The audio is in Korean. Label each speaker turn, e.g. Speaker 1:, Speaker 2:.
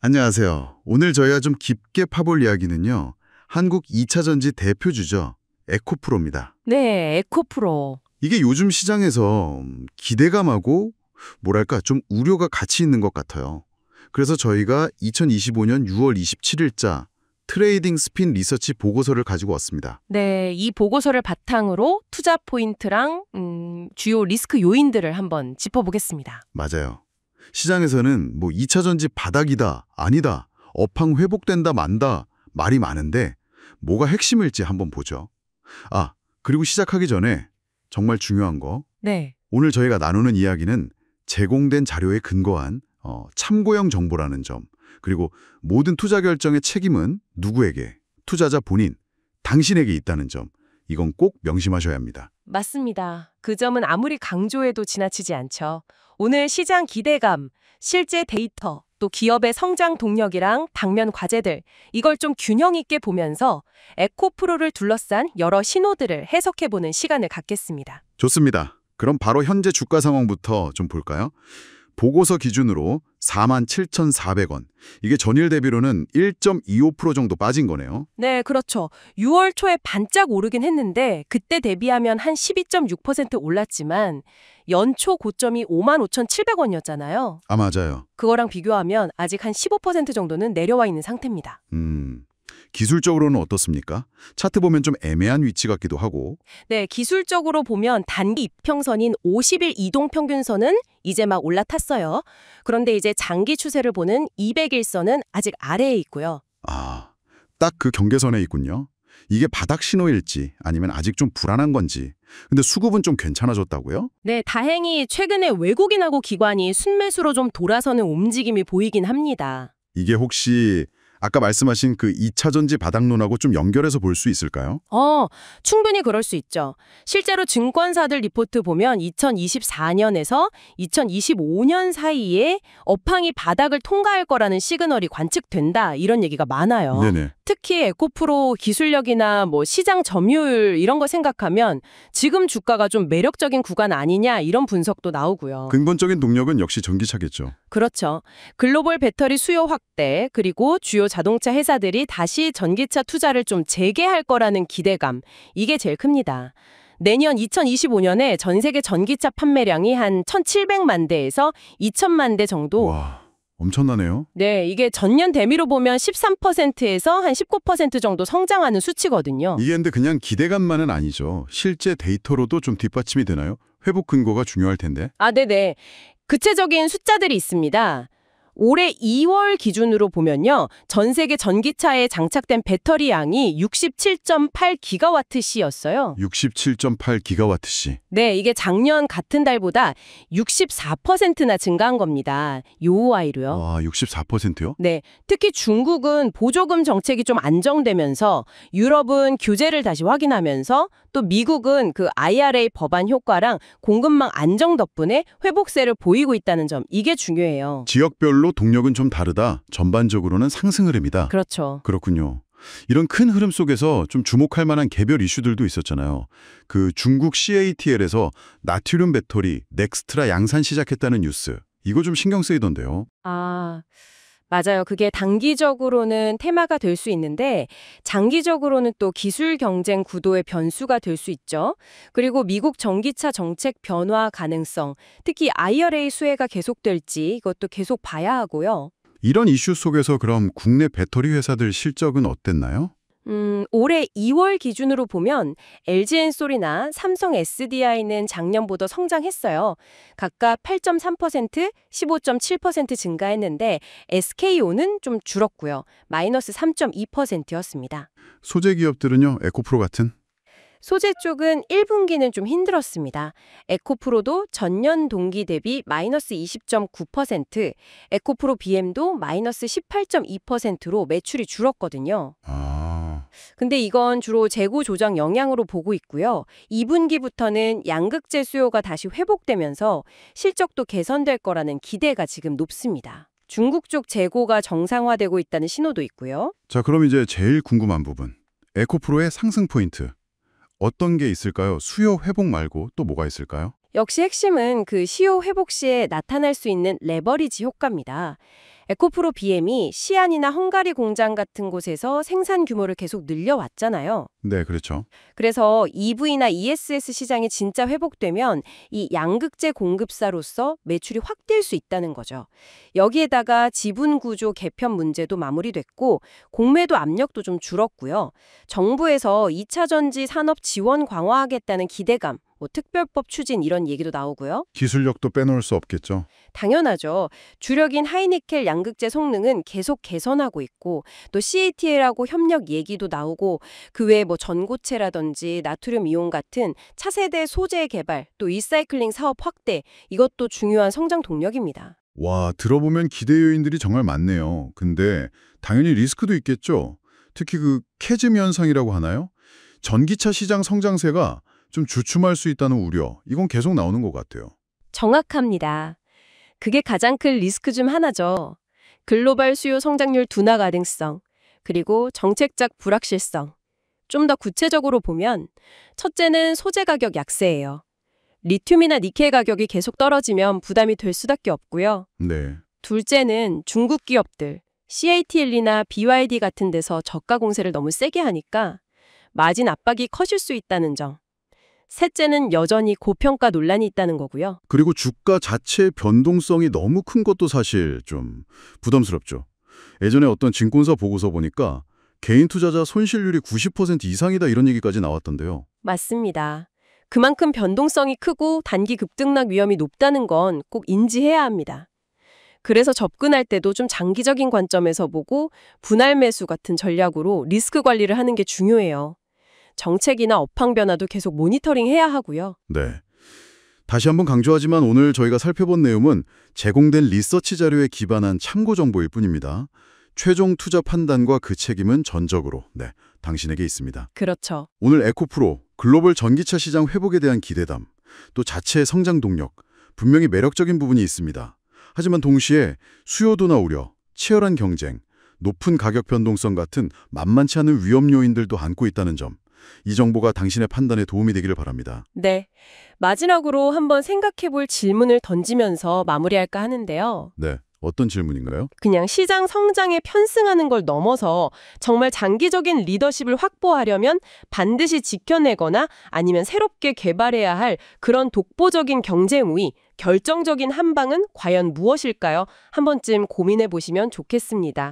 Speaker 1: 안녕하세요. 오늘 저희가 좀 깊게 파볼 이야기는요. 한국 2차 전지 대표주죠. 에코프로입니다.
Speaker 2: 네, 에코프로.
Speaker 1: 이게 요즘 시장에서 기대감하고 뭐랄까 좀 우려가 같이 있는 것 같아요. 그래서 저희가 2025년 6월 27일자 트레이딩 스핀 리서치 보고서를 가지고 왔습니다.
Speaker 2: 네, 이 보고서를 바탕으로 투자 포인트랑 주요 리스크 요인들을 한번 짚어보겠습니다.
Speaker 1: 맞아요. 시장에서는 뭐 2차 전지 바닥이다, 아니다, 업황 회복된다, 만다 말이 많은데 뭐가 핵심일지 한번 보죠. 그리고 시작하기 전에 정말 중요한 거.
Speaker 2: 네.
Speaker 1: 오늘 저희가 나누는 이야기는 제공된 자료에 근거한 참고용 정보라는 점, 그리고 모든 투자 결정의 책임은 누구에게, 투자자 본인, 당신에게 있다는 점, 이건 꼭 명심하셔야 합니다.
Speaker 2: 맞습니다. 그 점은 아무리 강조해도 지나치지 않죠. 오늘 시장 기대감, 실제 데이터, 또 기업의 성장 동력이랑 당면 과제들, 이걸 좀 균형 있게 보면서 에코프로를 둘러싼 여러 신호들을 해석해보는 시간을 갖겠습니다.
Speaker 1: 좋습니다. 그럼 바로 현재 주가 상황부터 좀 볼까요? 보고서 기준으로 47,400원. 이게 전일 대비로는 1.25% 정도 빠진 거네요.
Speaker 2: 네, 그렇죠. 6월 초에 반짝 오르긴 했는데 그때 대비하면 한 12.6% 올랐지만 연초 고점이 55,700원이었잖아요.
Speaker 1: 맞아요.
Speaker 2: 그거랑 비교하면 아직 한 15% 정도는 내려와 있는 상태입니다.
Speaker 1: 기술적으로는 어떻습니까? 차트 보면 좀 애매한 위치 같기도 하고.
Speaker 2: 네, 기술적으로 보면 단기 이평선인 50일 이동평균선은 이제 막 올라탔어요. 그런데 이제 장기 추세를 보는 200일선은 아직 아래에 있고요.
Speaker 1: 딱 그 경계선에 있군요. 이게 바닥 신호일지 아니면 아직 좀 불안한 건지. 근데 수급은 좀 괜찮아졌다고요?
Speaker 2: 네, 다행히 최근에 외국인하고 기관이 순매수로 좀 돌아서는 움직임이 보이긴 합니다.
Speaker 1: 이게 혹시 아까 말씀하신 그 2차 전지 바닥론하고 좀 연결해서 볼 수 있을까요?
Speaker 2: 충분히 그럴 수 있죠. 실제로 증권사들 리포트 보면 2024년에서 2025년 사이에 업황이 바닥을 통과할 거라는 시그널이 관측된다, 이런 얘기가 많아요.
Speaker 1: 네네.
Speaker 2: 특히 에코프로 기술력이나 뭐 시장 점유율 이런 거 생각하면 지금 주가가 좀 매력적인 구간 아니냐, 이런 분석도 나오고요.
Speaker 1: 근본적인 동력은 역시 전기차겠죠.
Speaker 2: 그렇죠. 글로벌 배터리 수요 확대, 그리고 주요 자동차 회사들이 다시 전기차 투자를 좀 재개할 거라는 기대감, 이게 제일 큽니다. 내년 2025년에 전 세계 전기차 판매량이 한 1,700만 대에서 2,000만 대 정도.
Speaker 1: 와, 엄청나네요.
Speaker 2: 네, 이게 전년 대비로 보면 13%에서 한 19% 정도 성장하는 수치거든요.
Speaker 1: 이게 근데 그냥 기대감만은 아니죠. 실제 데이터로도 좀 뒷받침이 되나요? 회복 근거가 중요할 텐데.
Speaker 2: 네네. 구체적인 숫자들이 있습니다. 올해 2월 기준으로 보면요. 전 세계 전기차에 장착된 배터리 양이 67.8기가와트시였어요.
Speaker 1: 67.8기가와트시.
Speaker 2: 네, 이게 작년 같은 달보다 64%나 증가한 겁니다. 요아이로요.
Speaker 1: 와, 64%요?
Speaker 2: 네, 특히 중국은 보조금 정책이 좀 안정되면서 유럽은 규제를 다시 확인하면서 또 미국은 그 IRA 법안 효과랑 공급망 안정 덕분에 회복세를 보이고 있다는 점, 이게 중요해요.
Speaker 1: 지역별로 동력은 좀 다르다. 전반적으로는 상승 흐름이다.
Speaker 2: 그렇죠.
Speaker 1: 그렇군요. 이런 큰 흐름 속에서 좀 주목할 만한 개별 이슈들도 있었잖아요. 그 중국 CATL에서 나트륨 배터리 넥스트라 양산 시작했다는 뉴스. 이거 좀 신경 쓰이던데요.
Speaker 2: 맞아요. 그게 단기적으로는 테마가 될 수 있는데 장기적으로는 또 기술 경쟁 구도의 변수가 될 수 있죠. 그리고 미국 전기차 정책 변화 가능성, 특히 IRA 수혜가 계속될지 이것도 계속 봐야 하고요.
Speaker 1: 이런 이슈 속에서 그럼 국내 배터리 회사들 실적은 어땠나요?
Speaker 2: 올해 2월 기준으로 보면 LG엔솔이나 삼성 SDI는 작년보다 성장했어요. 각각 8.3%, 15.7% 증가했는데 SK온은 좀 줄었고요. 마이너스 3.2%였습니다.
Speaker 1: 소재 기업들은요, 에코프로 같은?
Speaker 2: 소재 쪽은 1분기는 좀 힘들었습니다. 에코프로도 전년 동기 대비 마이너스 20.9%, 에코프로 BM도 마이너스 18.2%로 매출이 줄었거든요. 근데 이건 주로 재고 조정 영향으로 보고 있고요. 2분기부터는 양극재 수요가 다시 회복되면서 실적도 개선될 거라는 기대가 지금 높습니다. 중국 쪽 재고가 정상화되고 있다는 신호도 있고요.
Speaker 1: 자, 그럼 이제 제일 궁금한 부분. 에코프로의 상승 포인트. 어떤 게 있을까요? 수요 회복 말고 또 뭐가 있을까요?
Speaker 2: 역시 핵심은 그 시효 회복 시에 나타날 수 있는 레버리지 효과입니다. 에코프로 BM이 시안이나 헝가리 공장 같은 곳에서 생산 규모를 계속 늘려왔잖아요.
Speaker 1: 네, 그렇죠.
Speaker 2: 그래서 EV나 ESS 시장이 진짜 회복되면 이 양극재 공급사로서 매출이 확 뛸 수 있다는 거죠. 여기에다가 지분 구조 개편 문제도 마무리됐고 공매도 압력도 좀 줄었고요. 정부에서 2차 전지 산업 지원 강화하겠다는 기대감, 특별법 추진 이런 얘기도 나오고요.
Speaker 1: 기술력도 빼놓을 수 없겠죠.
Speaker 2: 당연하죠. 주력인 하이니켈 양극재 성능은 계속 개선하고 있고 또 CATL하고 협력 얘기도 나오고 그 외에 전고체라든지 나트륨 이온 같은 차세대 소재 개발 또 리사이클링 사업 확대 이것도 중요한 성장 동력입니다.
Speaker 1: 와, 들어보면 기대 요인들이 정말 많네요. 근데 당연히 리스크도 있겠죠. 특히 그 캐즘 현상이라고 하나요? 전기차 시장 성장세가 좀 주춤할 수 있다는 우려, 이건 계속 나오는 것 같아요.
Speaker 2: 정확합니다. 그게 가장 큰 리스크 중 하나죠. 글로벌 수요 성장률 둔화 가능성, 그리고 정책적 불확실성. 좀 더 구체적으로 보면 첫째는 소재 가격 약세예요. 리튬이나 니켈 가격이 계속 떨어지면 부담이 될 수밖에 없고요.
Speaker 1: 네.
Speaker 2: 둘째는 중국 기업들, CATL이나 BYD 같은 데서 저가 공세를 너무 세게 하니까 마진 압박이 커질 수 있다는 점. 셋째는 여전히 고평가 논란이 있다는 거고요.
Speaker 1: 그리고 주가 자체의 변동성이 너무 큰 것도 사실 좀 부담스럽죠. 예전에 어떤 증권사 보고서 보니까 개인 투자자 손실률이 90% 이상이다 이런 얘기까지 나왔던데요.
Speaker 2: 맞습니다. 그만큼 변동성이 크고 단기 급등락 위험이 높다는 건 꼭 인지해야 합니다. 그래서 접근할 때도 좀 장기적인 관점에서 보고 분할 매수 같은 전략으로 리스크 관리를 하는 게 중요해요. 정책이나 업황 변화도 계속 모니터링해야 하고요.
Speaker 1: 네. 다시 한번 강조하지만 오늘 저희가 살펴본 내용은 제공된 리서치 자료에 기반한 참고 정보일 뿐입니다. 최종 투자 판단과 그 책임은 전적으로 당신에게 있습니다.
Speaker 2: 그렇죠.
Speaker 1: 오늘 에코프로 글로벌 전기차 시장 회복에 대한 기대감, 또 자체의 성장 동력, 분명히 매력적인 부분이 있습니다. 하지만 동시에 수요도나 우려, 치열한 경쟁, 높은 가격 변동성 같은 만만치 않은 위험 요인들도 안고 있다는 점, 이 정보가 당신의 판단에 도움이 되기를 바랍니다.
Speaker 2: 네. 마지막으로 한번 생각해볼 질문을 던지면서 마무리할까 하는데요.
Speaker 1: 네, 어떤 질문인가요?
Speaker 2: 그냥 시장 성장에 편승하는 걸 넘어서 정말 장기적인 리더십을 확보하려면 반드시 지켜내거나 아니면 새롭게 개발해야 할 그런 독보적인 경쟁 우위, 결정적인 한방은 과연 무엇일까요? 한 번쯤 고민해 보시면 좋겠습니다.